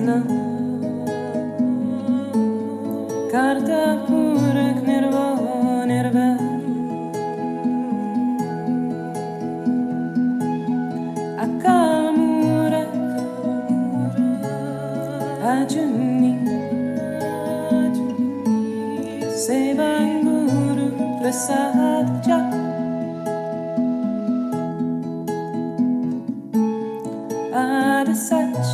Satna Karta Purak Nirva Akamura Ajuni Sevanguru Prasad Jap Ada Sach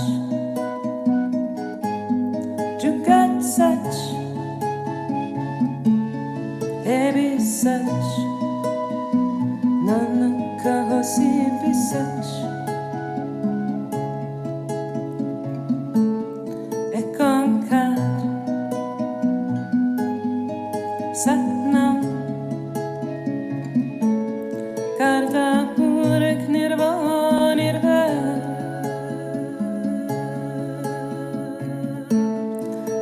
Jugat Sach Ebi Sach Nanaka Hosibi Sach Ekonkar Satnam Karta Purak Nirva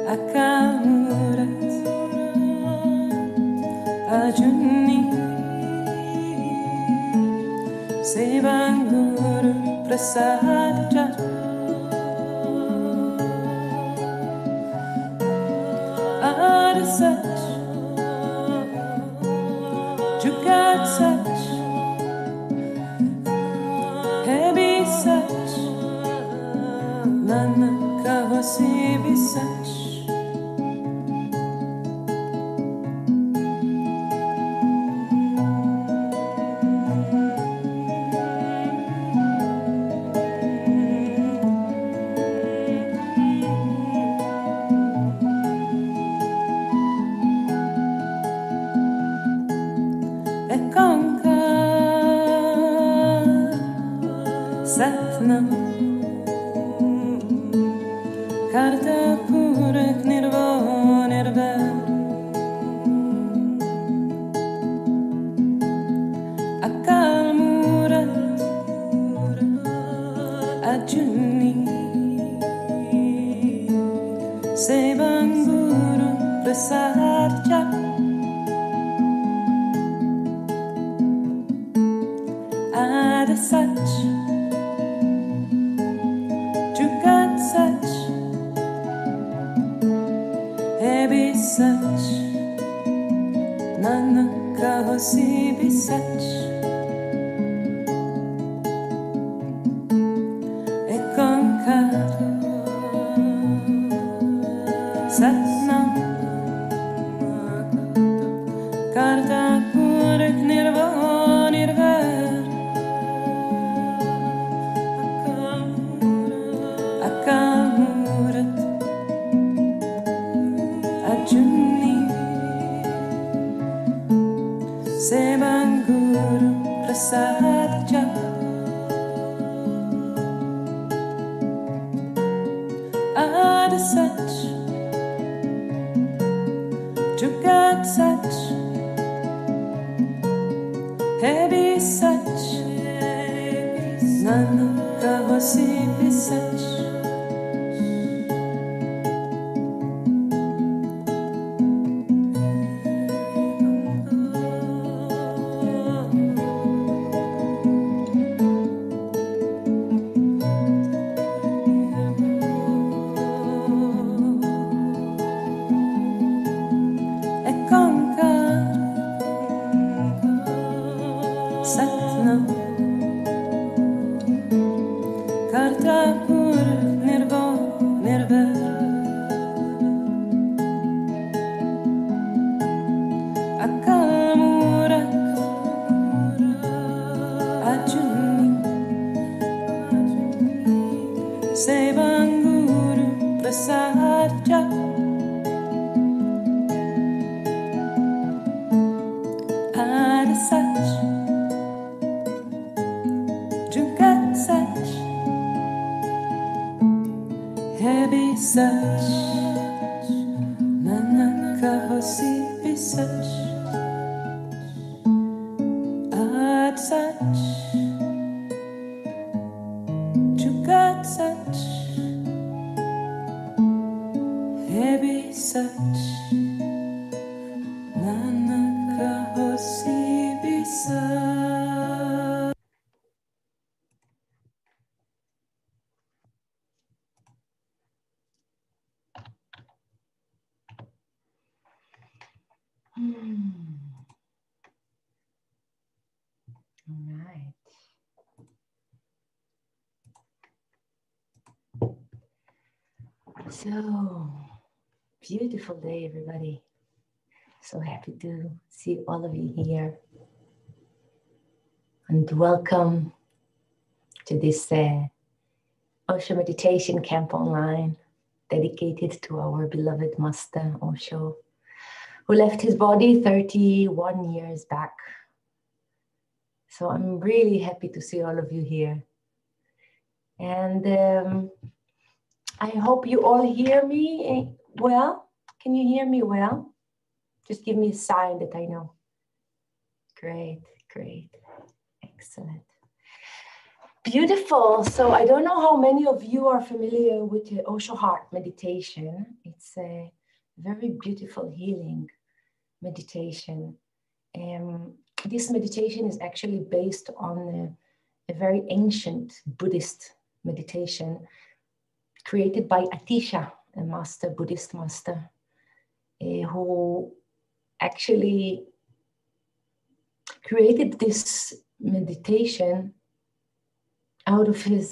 Akamurat Ajuni Sevanguru Prasad Jat Ada Sach Jugat Sach Hebi Sach Nanaka Hosibi Sach Satnam Karta Purak Nirva Akalmurat Ajuni Sevanguru Prasad Jap Ada Sach Jugat Sach Hebi Sach Nanaka Hosibi Sach Ekonkar Satnam Karta Purak Nirva Akamurat Ajuni Sevanguru Prasad Jap Ada Sach Jugat Sach Hebi Sach Nanaka Hosibi Sach Satnam Karta Purak Nirva Akamurat Ajuni Sevanguru Prasad Jap Ada Sach Jugat Sach Hebi Sach Nanaka Hosibi Sach Ad Sach Jugat Sach Hebi Sach Nanaka Hosibi Sach All right. So, beautiful day, everybody. So happy to see all of you here. And welcome to this Osho meditation camp online, dedicated to our beloved master, Osho, who left his body 31 years back. So I'm really happy to see all of you here. And I hope you all hear me well. Can you hear me well? Just give me a sign that I know. Great, great, excellent. Beautiful. So I don't know how many of you are familiar with the Osho heart meditation. It's a very beautiful healing meditation. This meditation is actually based on a very ancient Buddhist meditation created by Atisha, a master, Buddhist master, who actually created this meditation out of his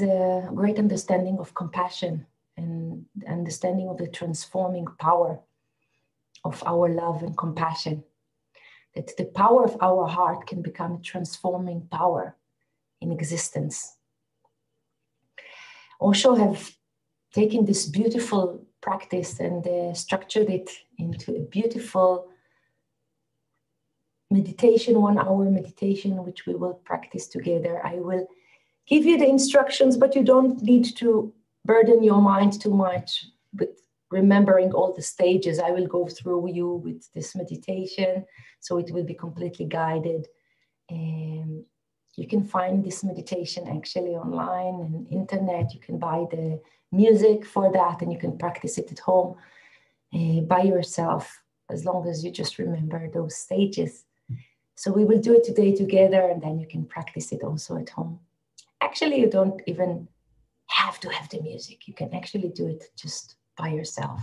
great understanding of compassion and understanding of the transforming power of our love and compassion. That the power of our heart can become a transforming power in existence. Osho have taken this beautiful practice and structured it into a beautiful meditation, 1 hour meditation, which we will practice together. I will give you the instructions, but you don't need to burden your mind too much with remembering all the stages. I will go through you with this meditation, so it will be completely guided. You can find this meditation actually online and internet. You can buy the music for that and you can practice it at home by yourself, as long as you just remember those stages. So we will do it today together, and then you can practice it also at home. Actually, you don't even have to have the music. You can actually do it just by yourself.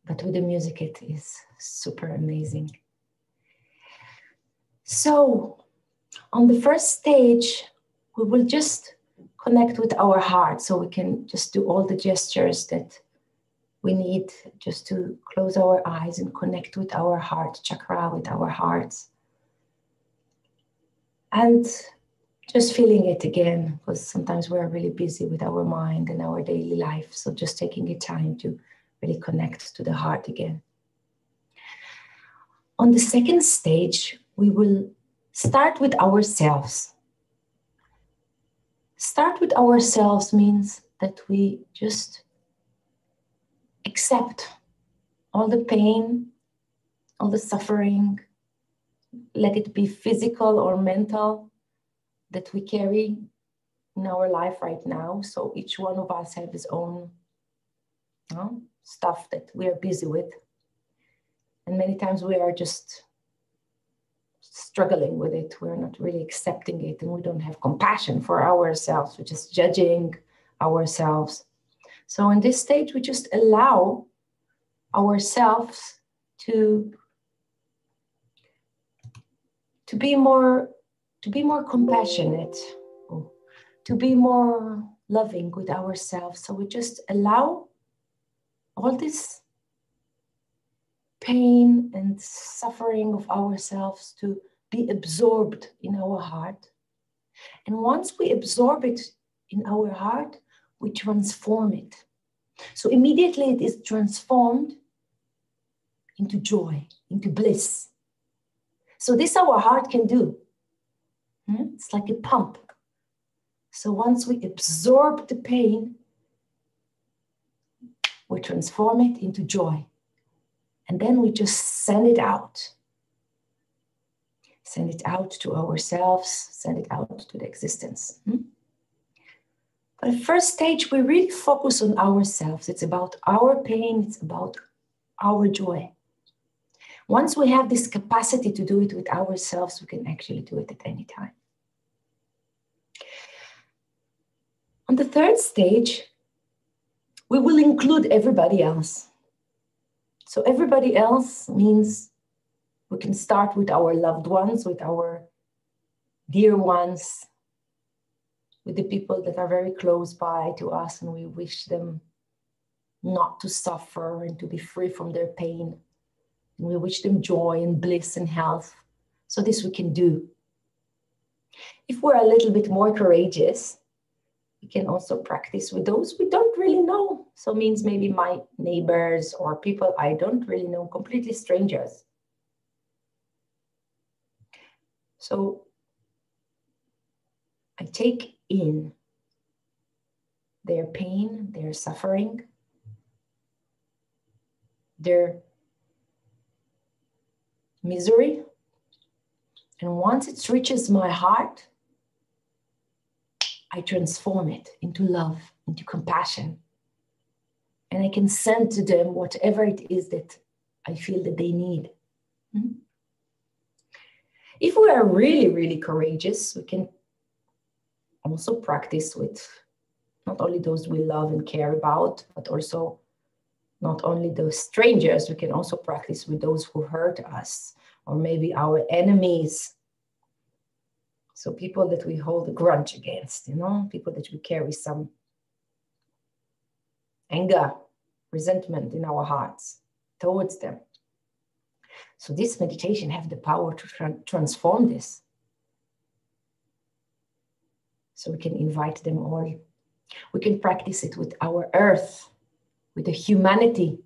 But with the music, it is super amazing. So on the first stage, we will just connect with our heart. So we can just do all the gestures that we need just to close our eyes and connect with our heart chakra, with our hearts. And just feeling it again, because sometimes we're really busy with our mind and our daily life. So just taking a time to really connect to the heart again. On the second stage, we will start with ourselves. Start with ourselves means that we just accept all the pain, all the suffering, let it be physical or mental, that we carry in our life right now. So each one of us have his own stuff that we are busy with. And many times we are just struggling with it. We're not really accepting it, and we don't have compassion for ourselves. We're just judging ourselves. So in this stage, we just allow ourselves to be more compassionate, to be more loving with ourselves. So we just allow all this pain and suffering of ourselves to be absorbed in our heart. And once we absorb it in our heart, we transform it. So immediately it is transformed into joy, into bliss. So this our heart can do. It's like a pump. So once we absorb the pain, we transform it into joy. And then we just send it out. Send it out to ourselves, send it out to the existence. But the first stage, we really focus on ourselves. It's about our pain, it's about our joy. Once we have this capacity to do it with ourselves, we can actually do it at any time. On the third stage, we will include everybody else. So everybody else means we can start with our loved ones, with our dear ones, with the people that are very close by to us, and we wish them not to suffer and to be free from their pain. And we wish them joy and bliss and health. So this we can do. If we're a little bit more courageous, we can also practice with those we don't really know. So means maybe my neighbors or people I don't really know, completely strangers. So I take in their pain, their suffering, their misery. And once it reaches my heart, I transform it into love, into compassion. And I can send to them whatever it is that I feel that they need. If we are really, really courageous, we can also practice with not only those we love and care about, but also not only those strangers, we can also practice with those who hurt us, or maybe our enemies. So people that we hold a grudge against, people that we carry some anger, resentment in our hearts towards them. So this meditation has the power to transform this. So we can invite them all. We can practice it with our earth, with the humanity.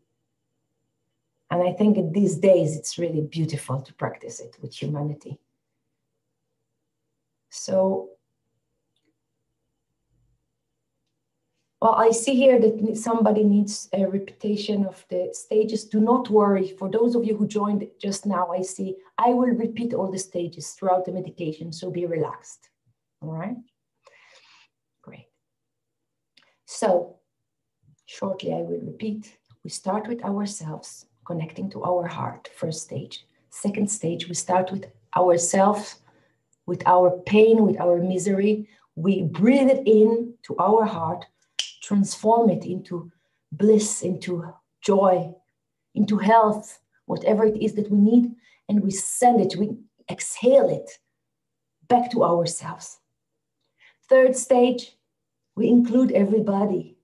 And I think in these days, it's really beautiful to practice it with humanity. So, well, I see here that somebody needs a repetition of the stages. Do not worry. For those of you who joined just now, I see I will repeat all the stages throughout the meditation, so be relaxed. All right? Great. So, shortly I will repeat. We start with ourselves, connecting to our heart, first stage. Second stage, we start with ourselves, with our pain, with our misery. We breathe it in to our heart, transform it into bliss, into joy, into health, whatever it is that we need, and we send it, we exhale it back to ourselves. Third stage, we include everybody,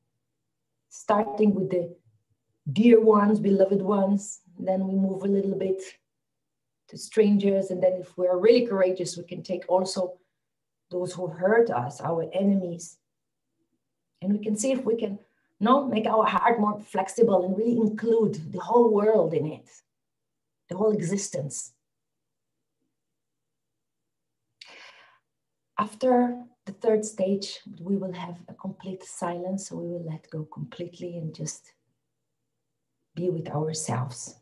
starting with the dear ones, beloved ones, then we move a little bit to strangers, and then if we're really courageous, we can take also those who hurt us, our enemies, and we can see if we can make our heart more flexible and really include the whole world in it, the whole existence. After the third stage, we will have a complete silence, so we will let go completely and just be with ourselves.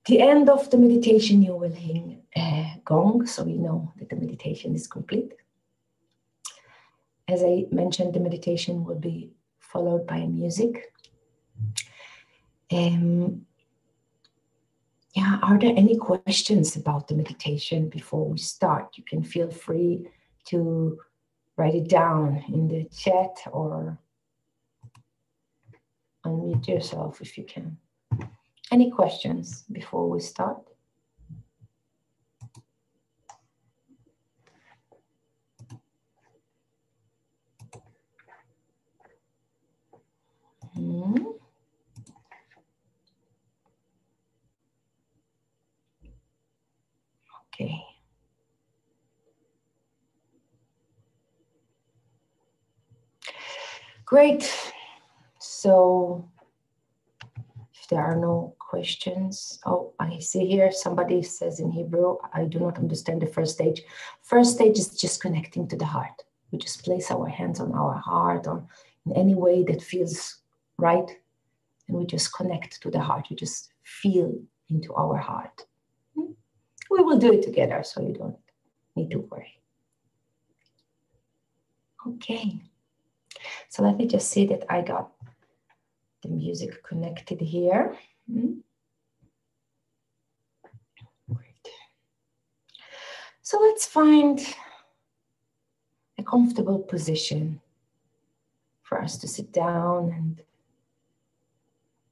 The end of the meditation, you will ring a gong, so you know that the meditation is complete. As I mentioned, the meditation will be followed by music. Are there any questions about the meditation before we start? You can feel free to write it down in the chat or unmute yourself if you can. Any questions before we start? Okay. Great. So if there are no questions, I see here somebody says in Hebrew, I do not understand the first stage. First stage is just connecting to the heart. We just place our hands on our heart or in any way that feels right. And we just connect to the heart. We just feel into our heart. We will do it together, so you don't need to worry. Okay. So let me just see that I got the music connected here. Great. So let's find a comfortable position for us to sit down and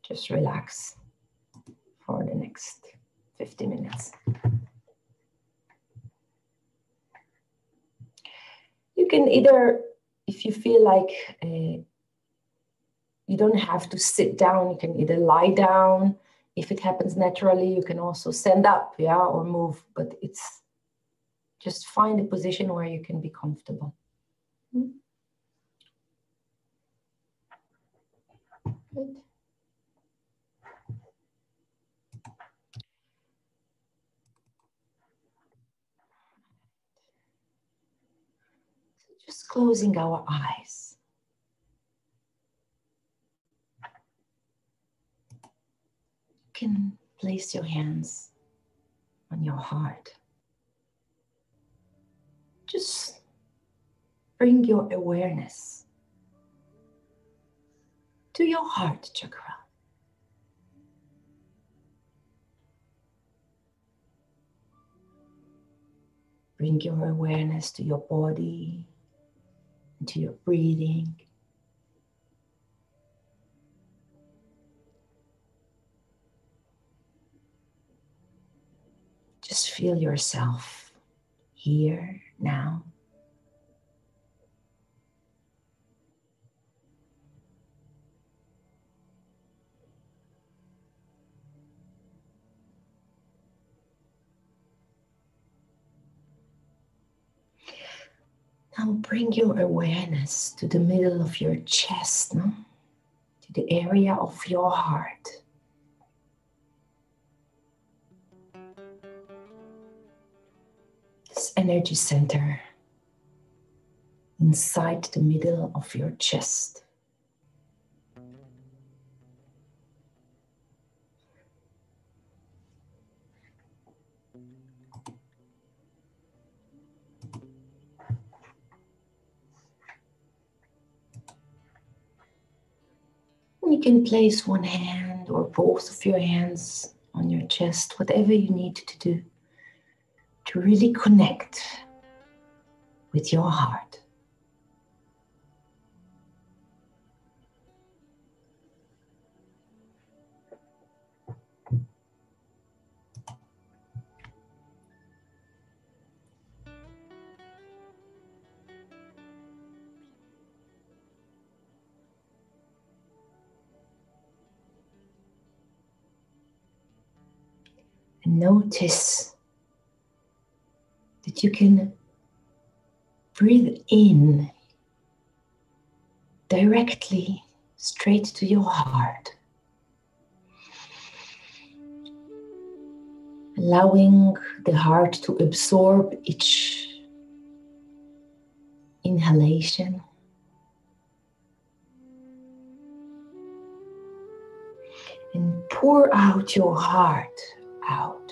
just relax for the next 50 minutes. You can either, if you feel like you don't have to sit down, you can either lie down. If it happens naturally, you can also stand up, yeah, or move, but it's just find a position where you can be comfortable. Good. So just closing our eyes. You can place your hands on your heart. Just bring your awareness to your heart chakra. Bring your awareness to your body and to your breathing. Just feel yourself here now. Now bring your awareness to the middle of your chest, no? To the area of your heart. This energy center inside the middle of your chest. You can place one hand or both of your hands on your chest, whatever you need to do to really connect with your heart. And notice that you can breathe in directly straight to your heart, allowing the heart to absorb each inhalation and pour out your heart out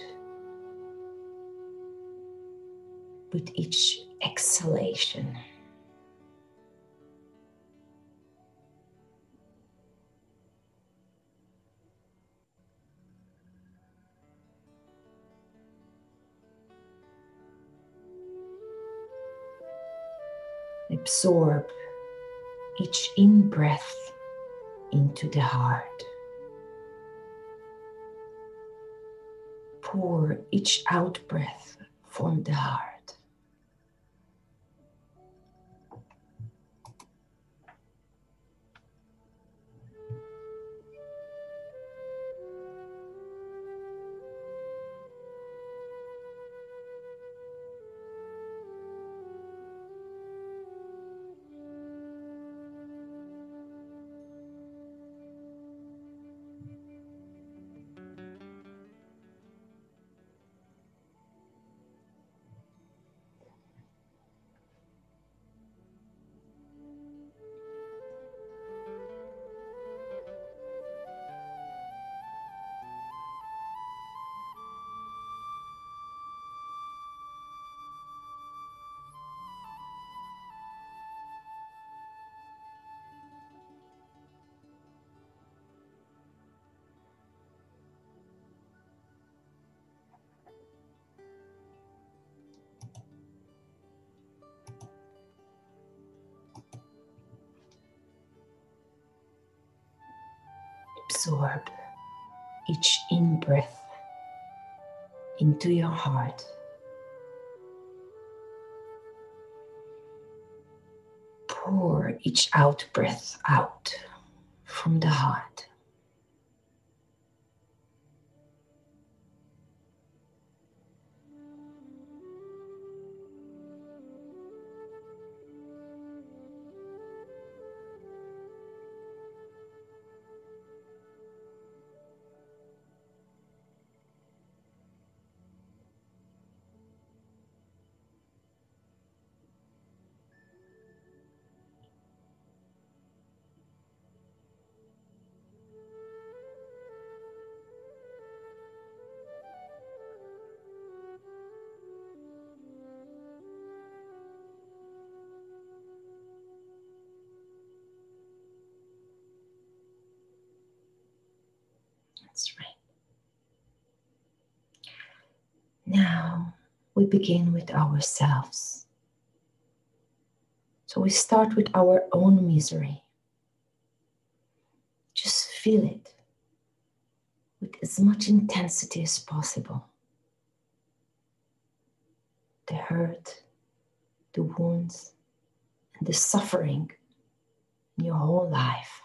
with each exhalation. Absorb each in-breath into the heart. Pour each out-breath from the heart. Absorb each in-breath into your heart. Pour each out-breath out from the heart. That's right. Now we begin with ourselves. So we start with our own misery. Just feel it with as much intensity as possible. The hurt, the wounds, and the suffering in your whole life.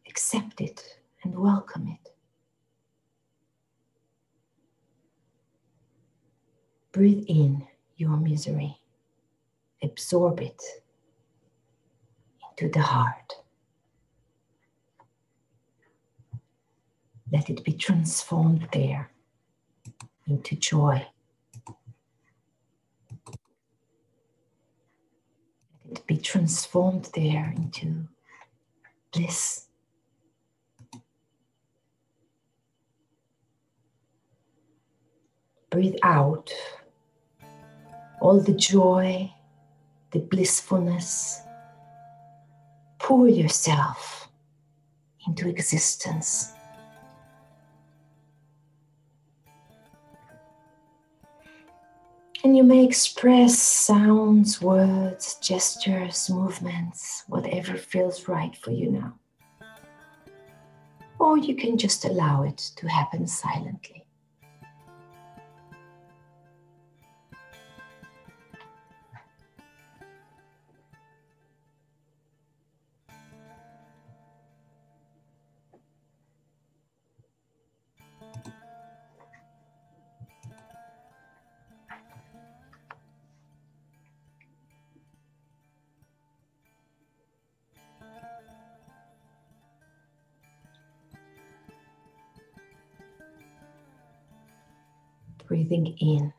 Accept it and welcome it. Breathe in your misery. Absorb it into the heart. Let it be transformed there into joy. Let it be transformed there into bliss. Breathe out all the joy, the blissfulness. Pour yourself into existence. And you may express sounds, words, gestures, movements, whatever feels right for you now. Or you can just allow it to happen silently. Breathing in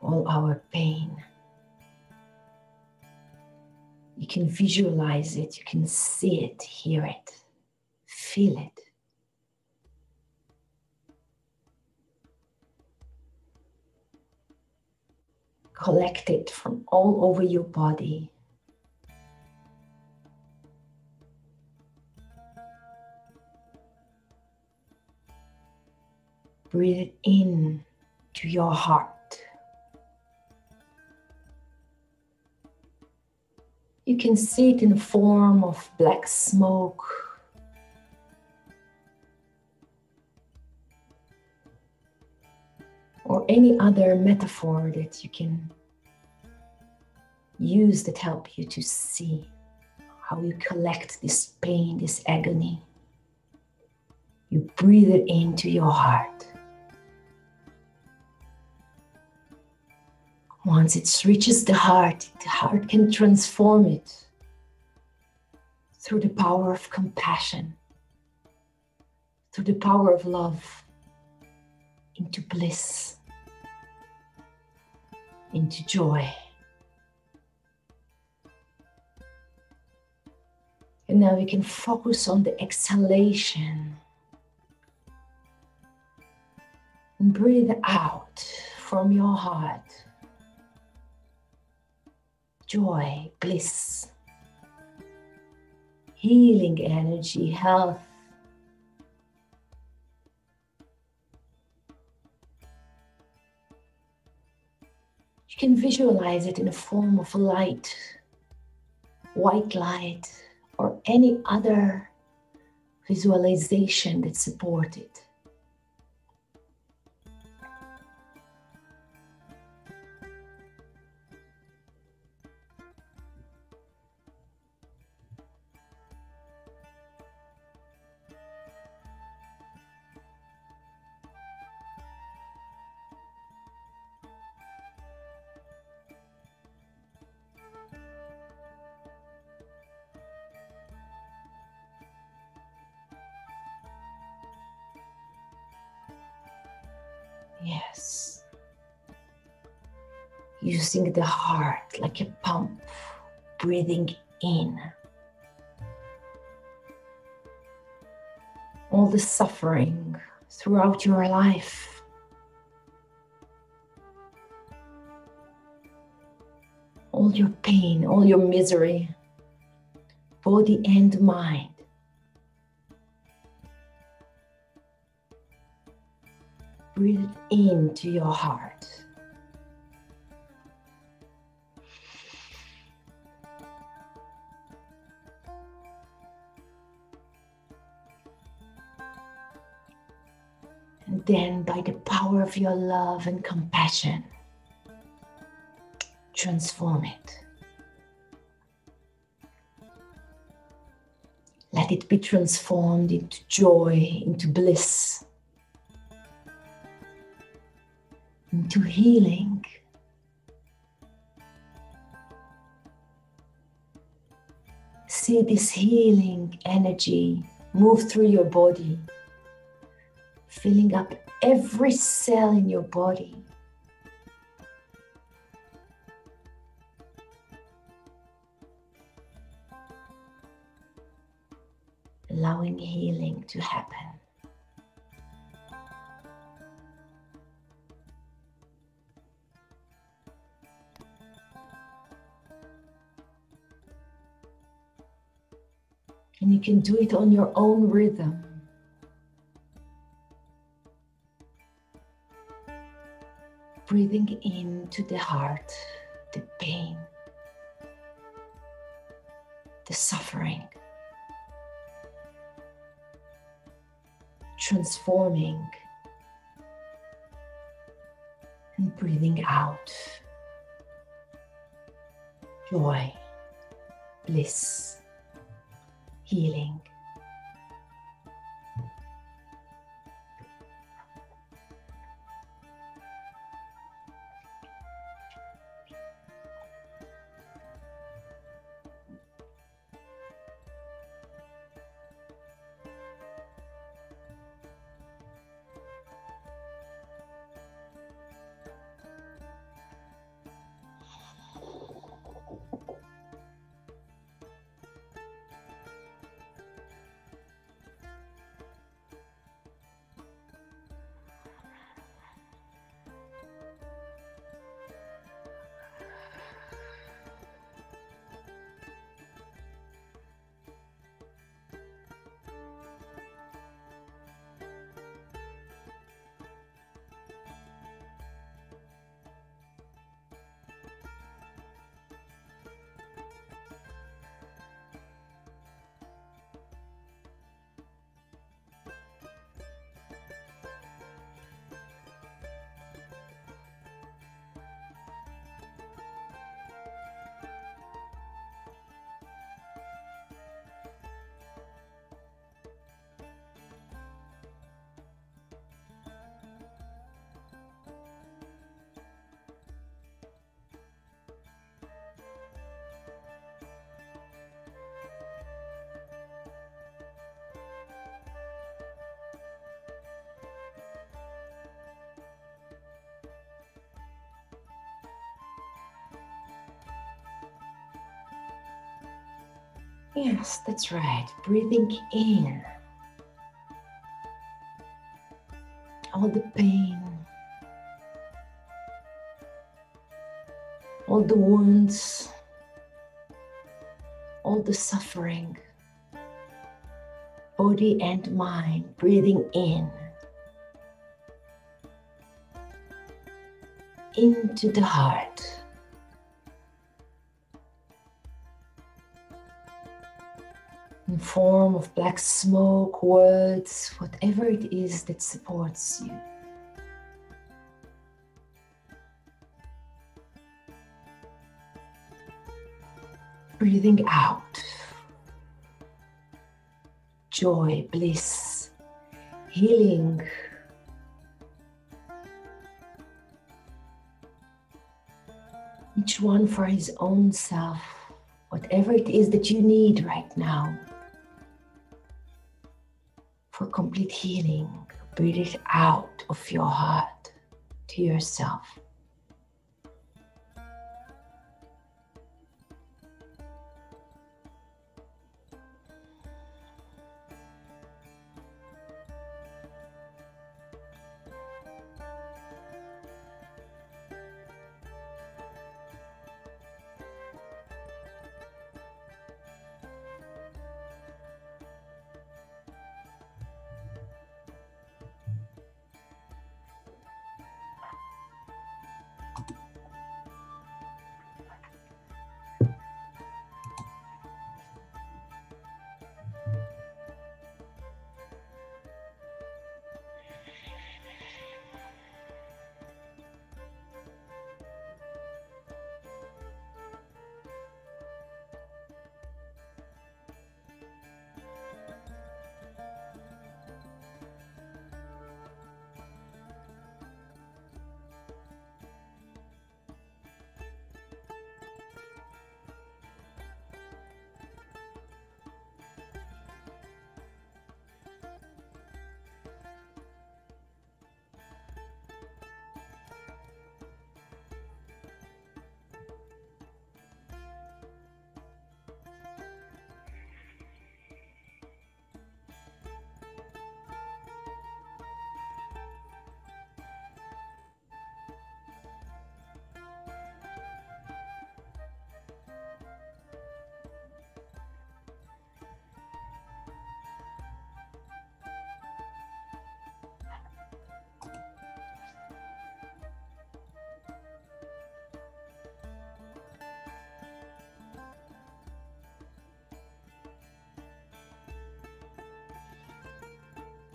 all our pain. You can visualize it, you can see it, hear it, feel it. Collect it from all over your body. Breathe it in to your heart. You can see it in the form of black smoke. Or any other metaphor that you can use that help you to see how you collect this pain, this agony. You breathe it into your heart. Once it reaches the heart can transform it through the power of compassion, through the power of love, into bliss, into joy. And now we can focus on the exhalation. And breathe out from your heart. Joy, bliss, healing energy, health. You can visualize it in a form of light, white light, or any other visualization that supports it. Yes. Using the heart like a pump, breathing in. All the suffering throughout your life. All your pain, all your misery, body and mind. Breathe into your heart. And then by the power of your love and compassion, transform it. Let it be transformed into joy, into bliss, into healing. See this healing energy move through your body, filling up every cell in your body. Allowing healing to happen. And you can do it on your own rhythm. Breathing into the heart, the pain, the suffering. Transforming and breathing out. Joy, bliss, healing. Yes, that's right. Breathing in. All the pain, all the wounds, all the suffering, body and mind, breathing in. into the heart. In form of black smoke, words, whatever it is that supports you. Breathing out. Joy, bliss, healing. Each one for his own self, whatever it is that you need right now for complete healing. Breathe it out of your heart to yourself.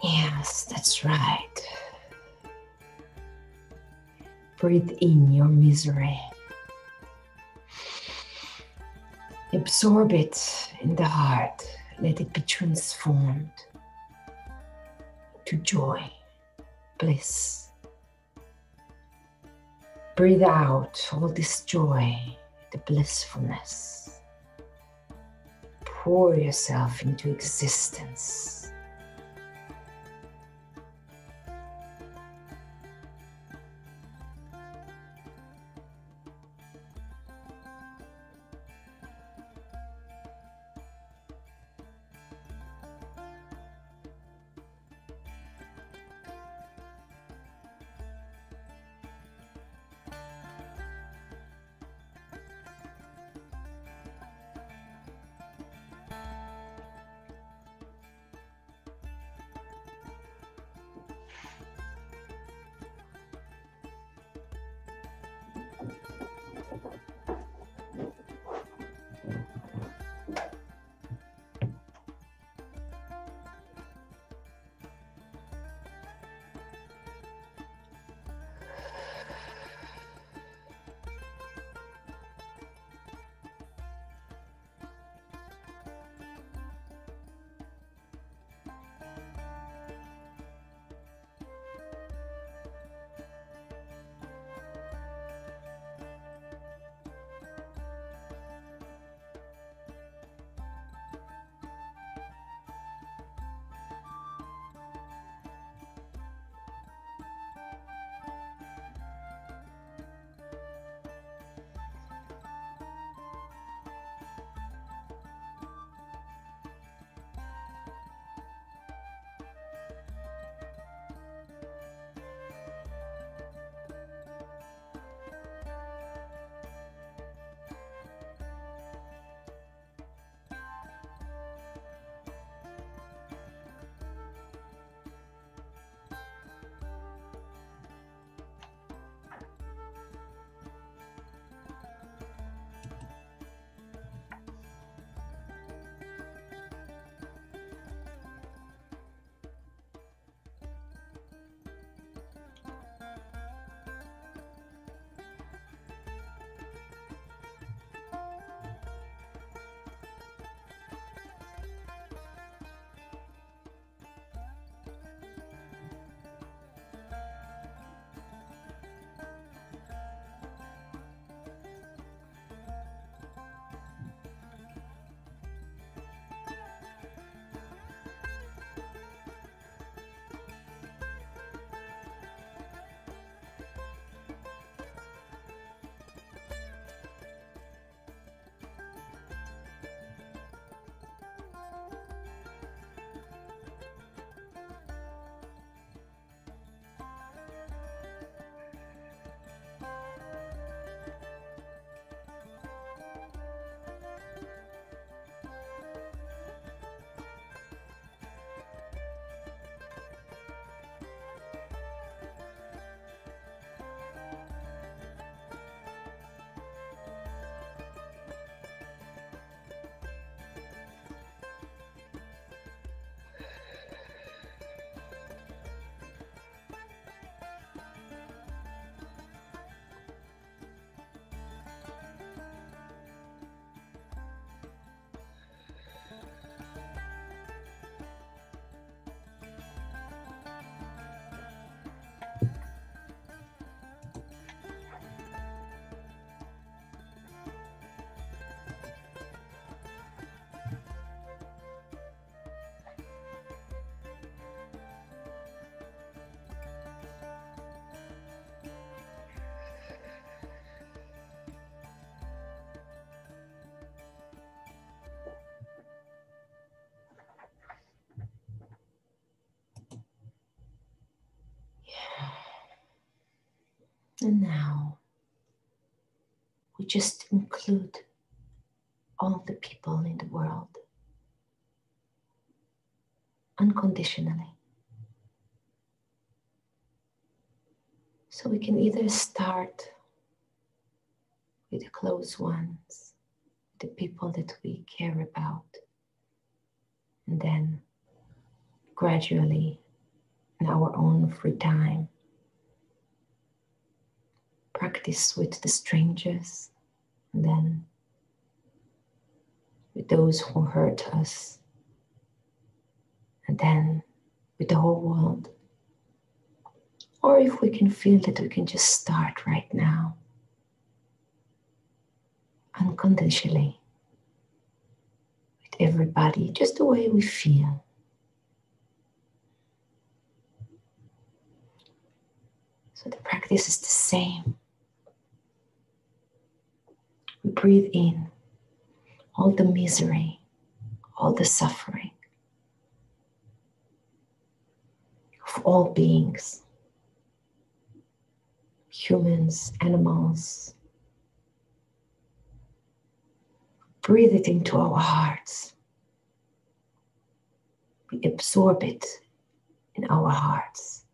Yes, that's right. Breathe in your misery. Absorb it in the heart. Let it be transformed to joy, bliss. Breathe out all this joy, the blissfulness. Pour yourself into existence. And now we just include all the people in the world unconditionally. So we can either start with the close ones, the people that we care about, and then gradually, in our own free time, practice with the strangers, and then with those who hurt us, and then with the whole world. Or if we can feel that we can just start right now, unconditionally, with everybody, just the way we feel. So the practice is the same. We breathe in all the misery, all the suffering of all beings, humans, animals. Breathe it into our hearts. We absorb it in our hearts.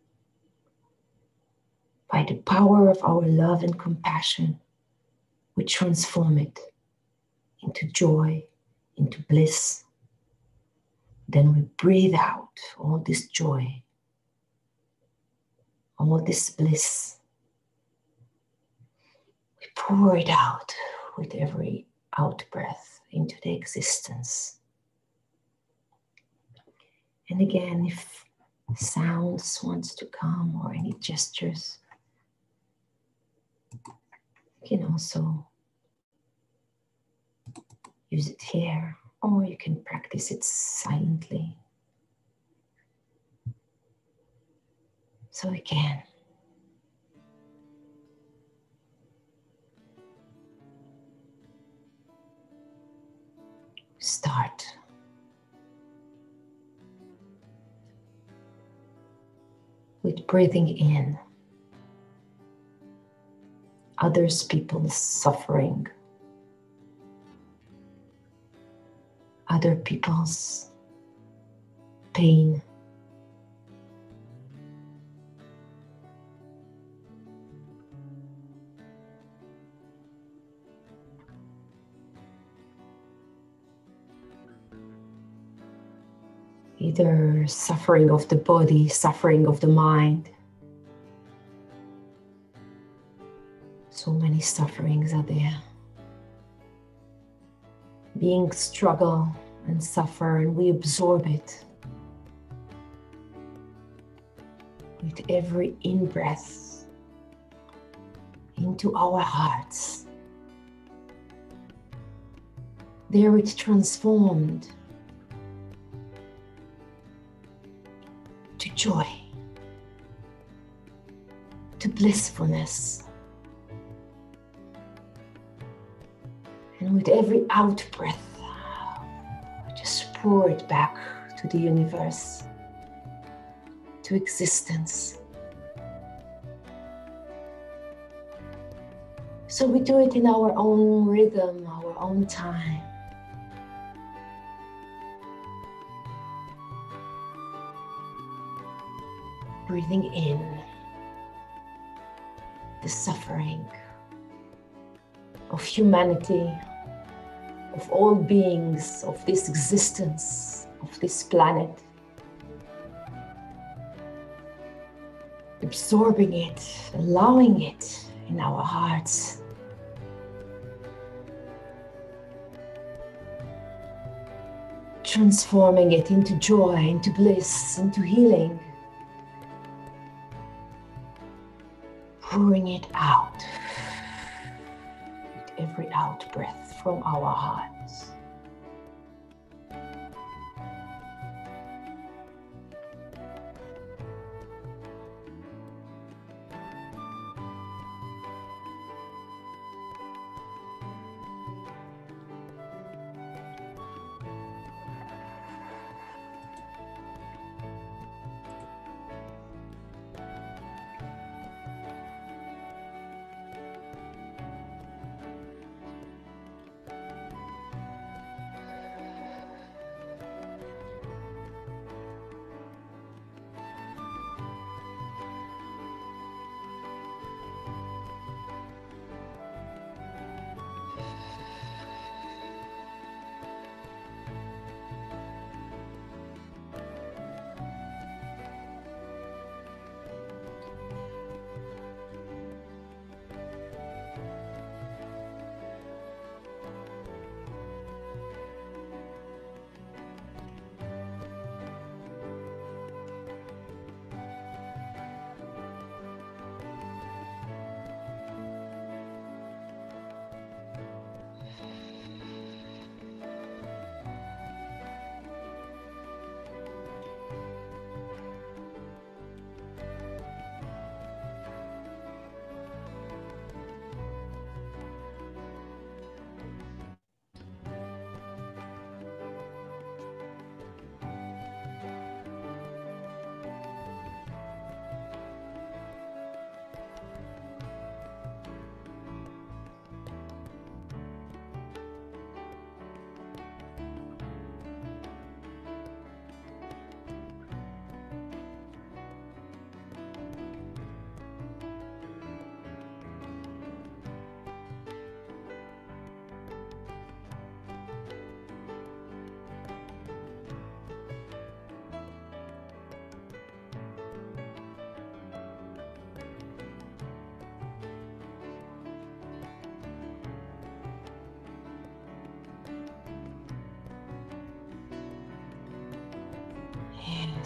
By the power of our love and compassion, we transform it into joy, into bliss. Then we breathe out all this joy, all this bliss. We pour it out with every out breath into the existence. And again, if sounds wants to come or any gestures, you can also use it here, or you can practice it silently. So again, start with breathing in others people's suffering, other people's pain. Either suffering of the body, suffering of the mind. So many sufferings are there. Beings struggle and suffer, and we absorb it. With every in-breath into our hearts. There it's transformed to joy, to blissfulness. And with every out breath, just pour it back to the universe, to existence. So we do it in our own rhythm, our own time. Breathing in the suffering of humanity, of all beings, of this existence, of this planet. Absorbing it, allowing it in our hearts. Transforming it into joy, into bliss, into healing. Pouring it out with every out breath from our hearts.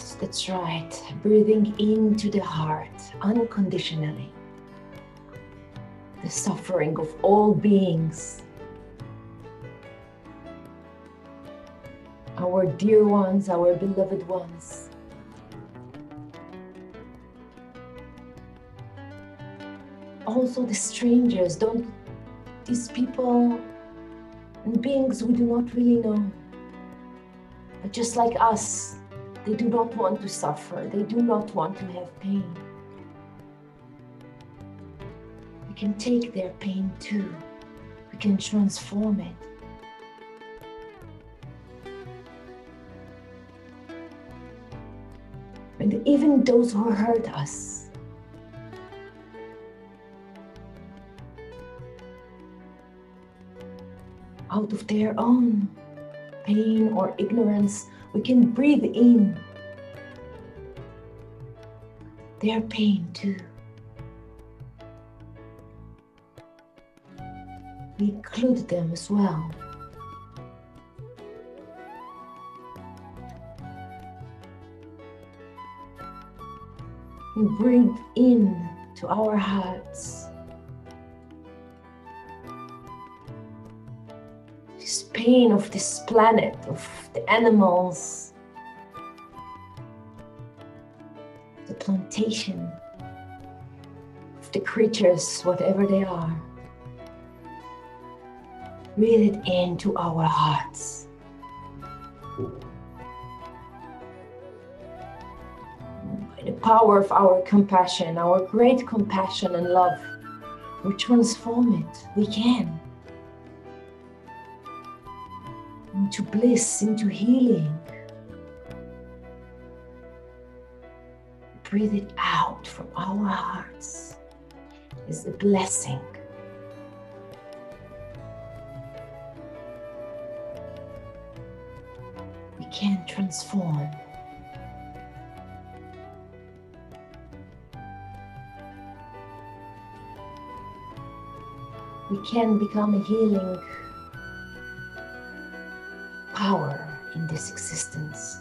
Yes, that's right. Breathing into the heart unconditionally. The suffering of all beings. Our dear ones, our beloved ones. Also the strangers, these people and beings we do not really know. But just like us, they do not want to suffer. They do not want to have pain. We can take their pain too. We can transform it. And even those who hurt us, out of their own pain or ignorance, we can breathe in their pain too. We include them as well. We breathe in to our hearts this pain of this planet, of the animals, the plantation, of the creatures, whatever they are. Breathe it into our hearts. By the power of our compassion, our great compassion and love, we transform it. We can. Into bliss, into healing. Breathe it out from our hearts as a blessing. We can transform. We can become a healing power in this existence.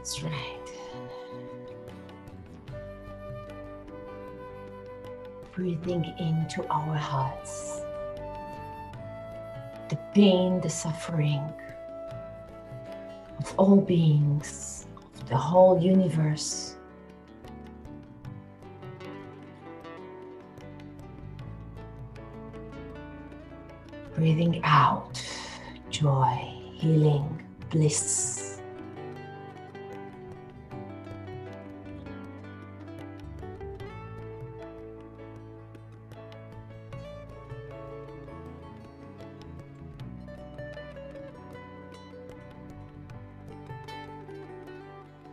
That's right. Breathing into our hearts. The pain, the suffering of all beings, of the whole universe. Breathing out, joy, healing, bliss.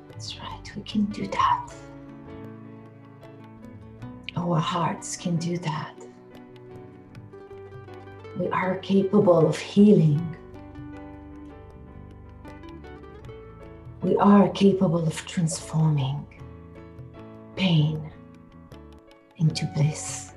That's right, we can do that. Our hearts can do that. We are capable of healing. We are capable of transforming pain into bliss.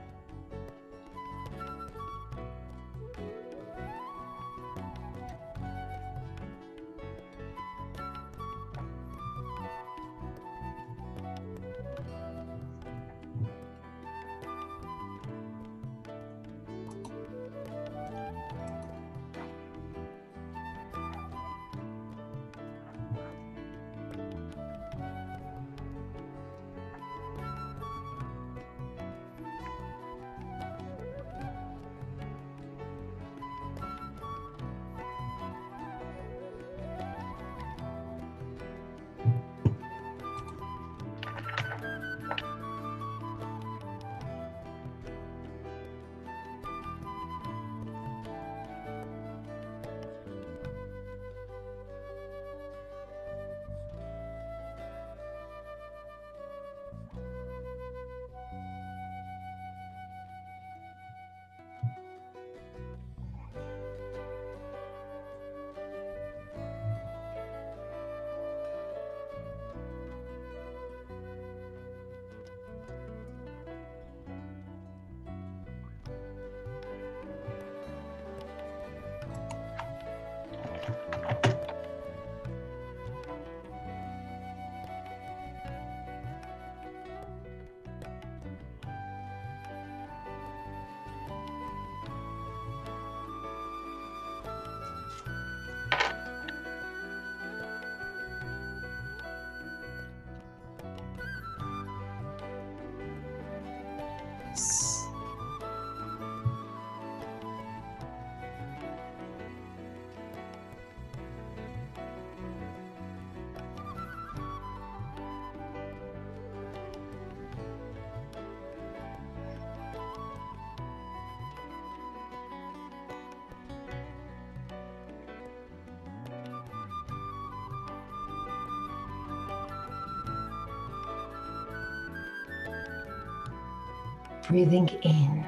Breathing in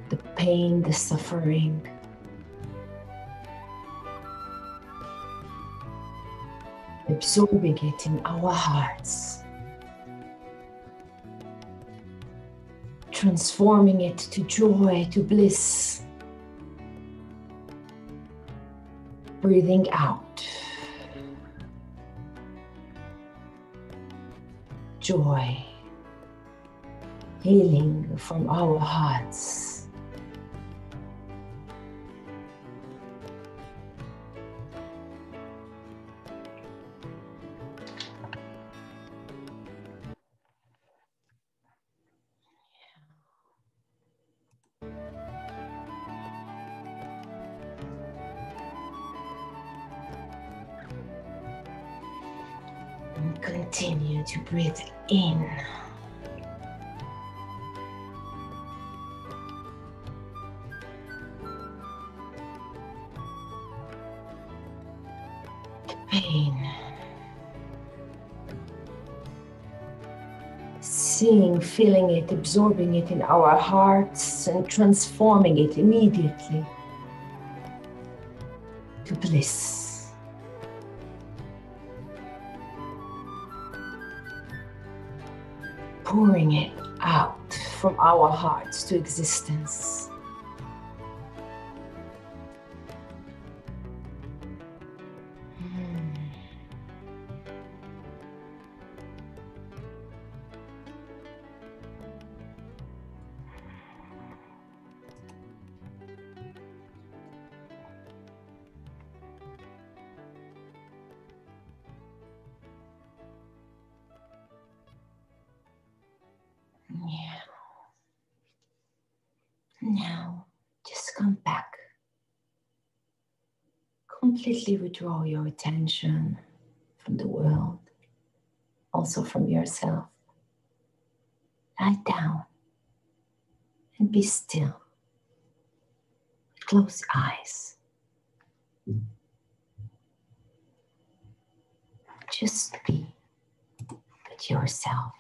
the pain, the suffering. Absorbing it in our hearts. Transforming it to joy, to bliss. Breathing out. Joy. Healing from our hearts. And continue to breathe in. Pain. Seeing, feeling it, absorbing it in our hearts and transforming it immediately to bliss. Pouring it out from our hearts to existence. now, just come back. Completely withdraw your attention from the world, also from yourself. Lie down and be still. Close eyes. Just be with yourself.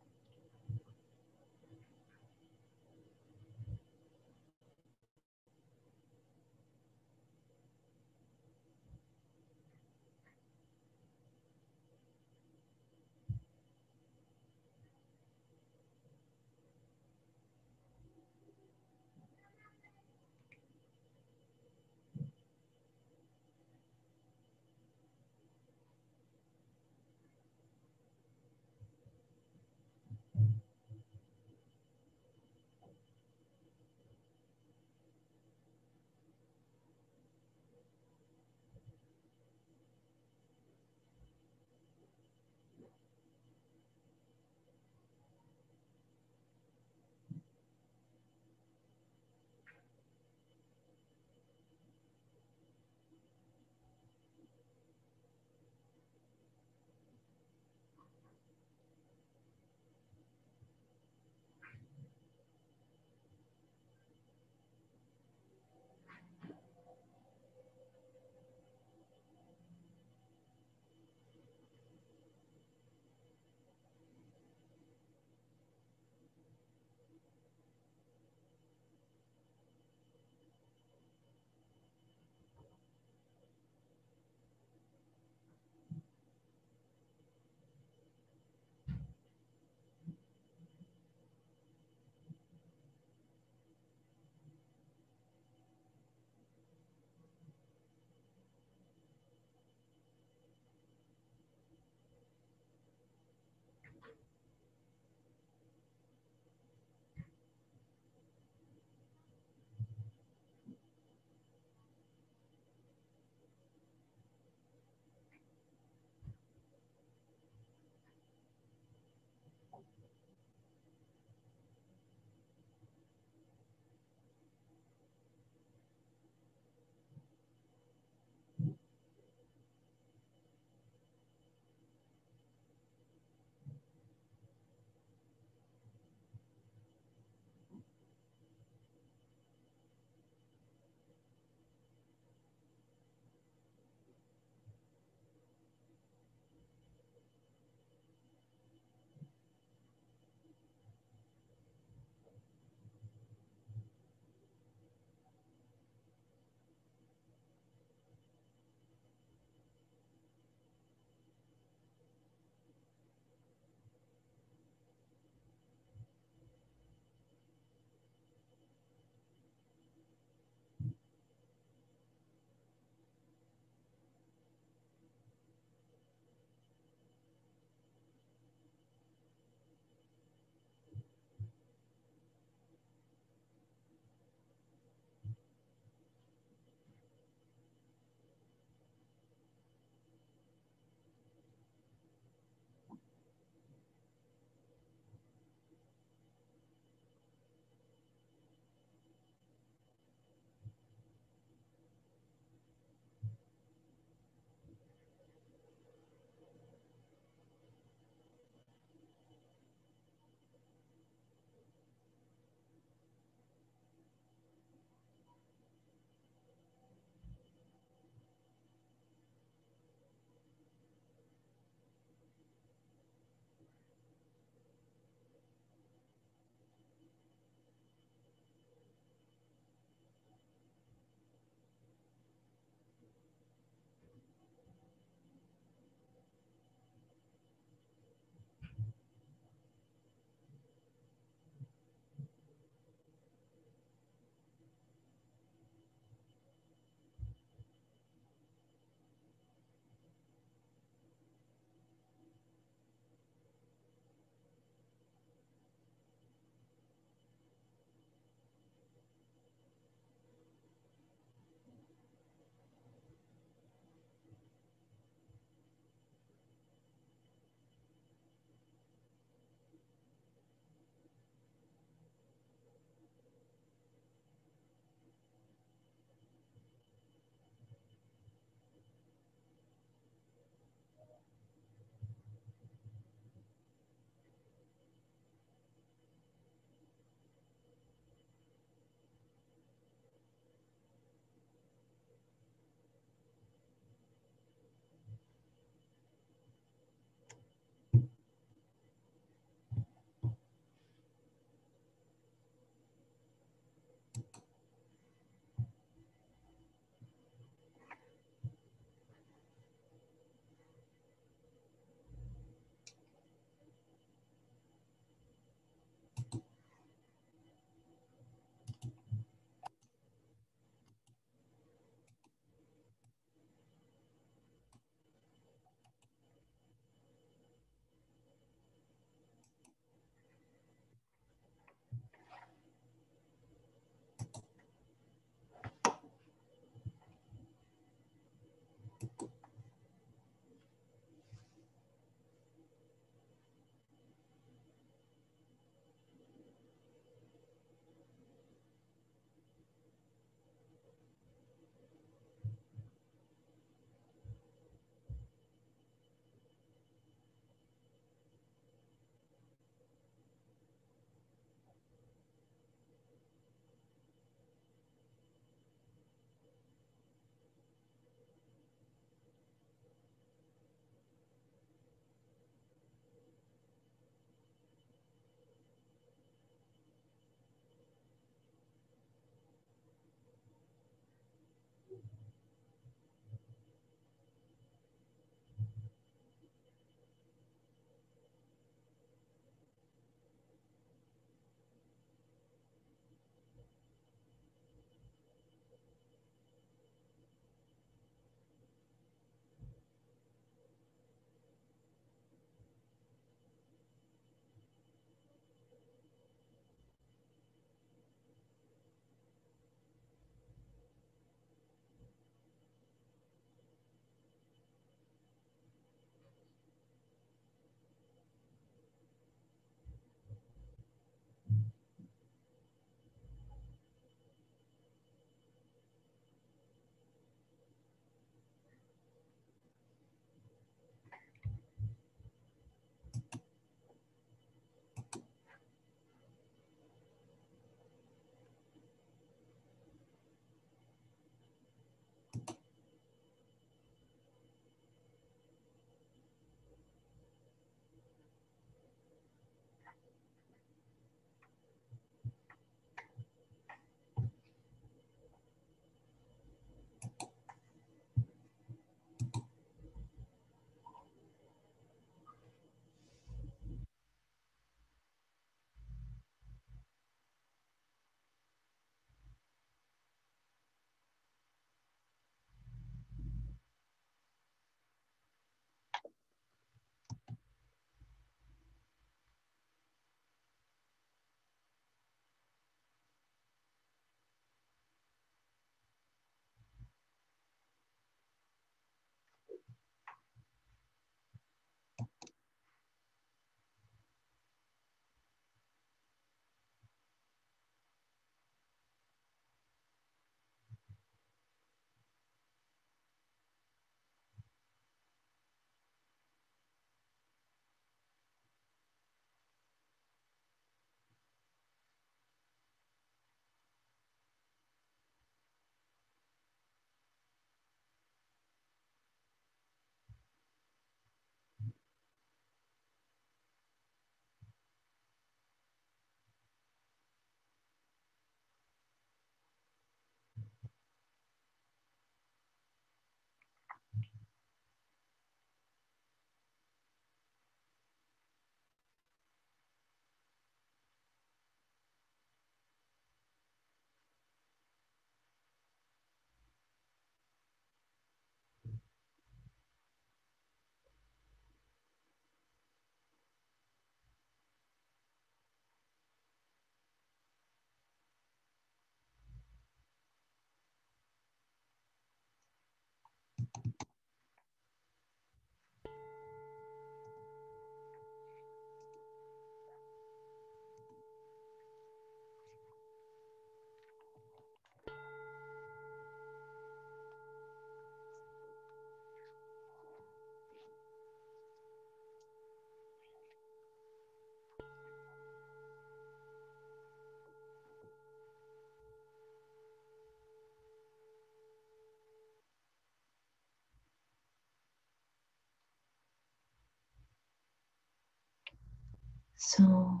So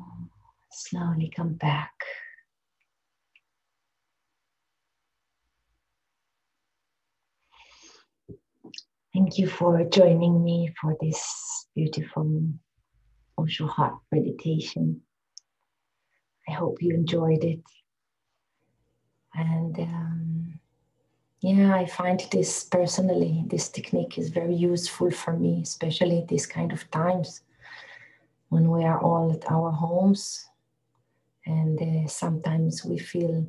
slowly come back. Thank you for joining me for this beautiful Osho heart meditation. I hope you enjoyed it. And yeah, I find this personally, this technique is very useful for me, especially at these kind of times when we are all at our homes. And sometimes we feel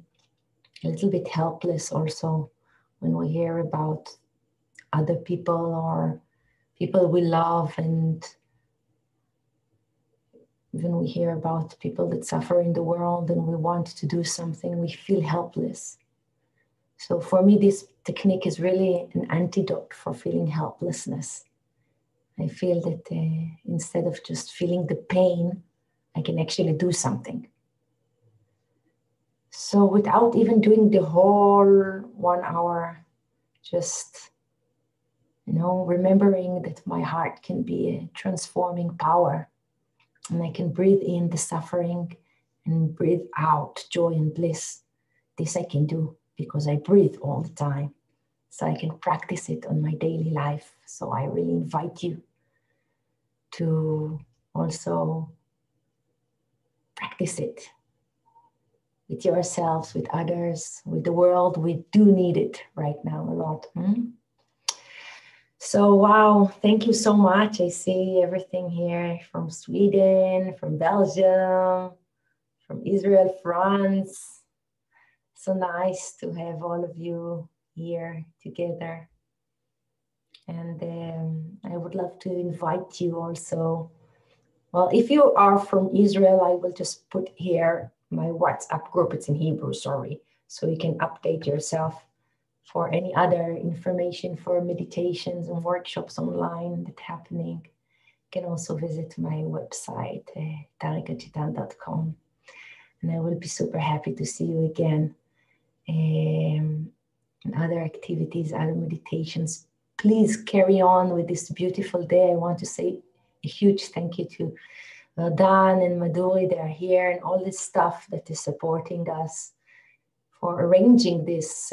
a little bit helpless also when we hear about other people or people we love, and when we hear about people that suffer in the world and we want to do something, we feel helpless. So for me, this technique is really an antidote for feeling helplessness. I feel that instead of just feeling the pain, I can actually do something. So without even doing the whole 1 hour, just, remembering that my heart can be a transforming power, and I can breathe in the suffering and breathe out joy and bliss. This I can do because I breathe all the time. So I can practice it on my daily life. So I really invite you to also practice it with yourselves, with others, with the world. We do need it right now a lot. So, wow, thank you so much. I see everything here from Sweden, from Belgium, from Israel, France. So nice to have all of you here together. And I would love to invite you also. Well, if you are from Israel, I will just put here my WhatsApp group. It's in Hebrew, sorry. So you can update yourself for any other information for meditations and workshops online that's happening. You can also visit my website, tarikachetan.com. And I will be super happy to see you again. And other activities, other meditations. Please carry on with this beautiful day. I want to say a huge thank you to Dan and Maduri. They are here, and all this stuff that is supporting us for arranging this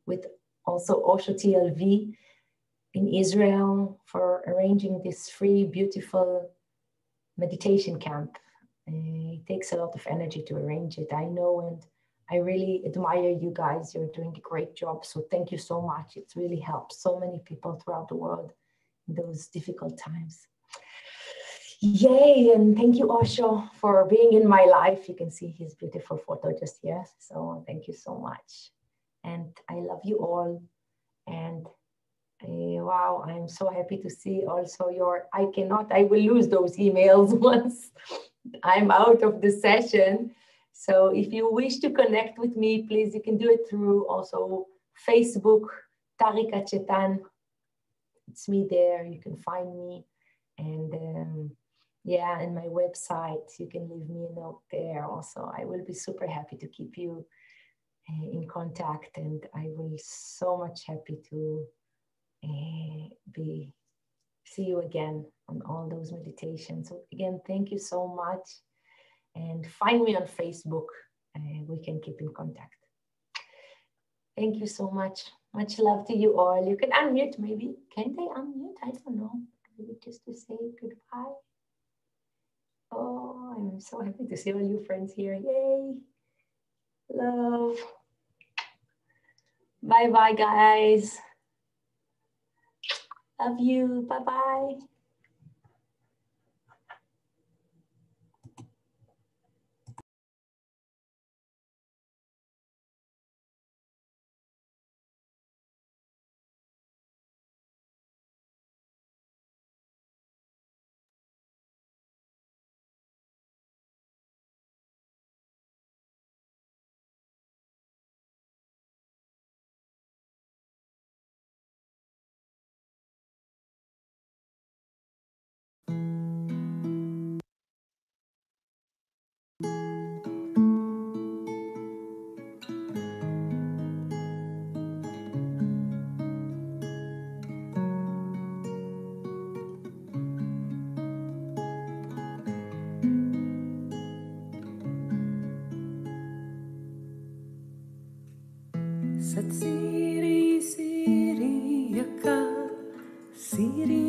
with also Osho TLV in Israel, for arranging this free, beautiful meditation camp. It takes a lot of energy to arrange it, I know, and I really admire you guys. You're doing a great job. So thank you so much. It's really helped so many people throughout the world in those difficult times. Yay, and thank you, Osho, for being in my life. You can see his beautiful photo just here. So thank you so much. And I love you all. And wow, I'm so happy to see also I will lose those emails once I'm out of the session. So if you wish to connect with me, please, you can do it through also Facebook, Tarika Chetan. It's me there. You can find me. And yeah, and my website, you can leave me a note there also. I will be super happy to keep you in contact, and I will be so much happy to see you again on all those meditations. So again, thank you so much. And find me on Facebook, and we can keep in contact. Thank you so much. Much love to you all. You can unmute maybe. Can they unmute? I don't know. Maybe just to say goodbye. Oh, I'm so happy to see all you friends here. Yay. Love. Bye-bye, guys. Love you. Bye-bye. Satsiri, Siri, Yaka, Siri.